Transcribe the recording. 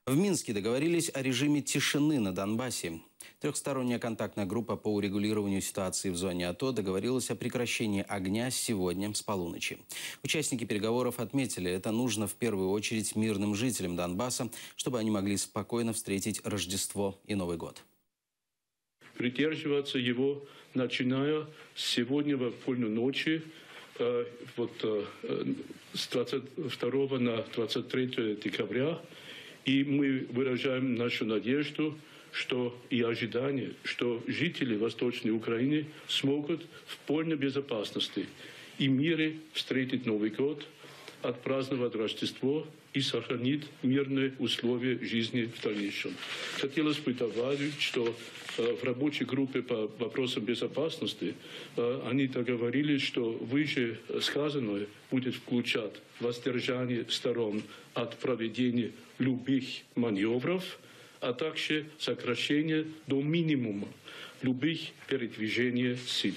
В Минске договорились о режиме тишины на Донбассе. Трехсторонняя контактная группа по урегулированию ситуации в зоне АТО договорилась о прекращении огня сегодня с полуночи. Участники переговоров отметили, это нужно в первую очередь мирным жителям Донбасса, чтобы они могли спокойно встретить Рождество и Новый год. Придерживаться его, начиная с сегодня в полную ночи, с 22 на 23 декабря. И мы выражаем нашу надежду, что и ожидание, что жители Восточной Украины смогут в полной безопасности и мире встретить Новый год, отпраздновать Рождество и сохранить мирные условия жизни в дальнейшем. Хотелось бы добавить, что в рабочей группе по вопросам безопасности они договорились, что выше сказанное будет включать воздержание сторон от проведения любых маневров, а также сокращение до минимума любых передвижений сил.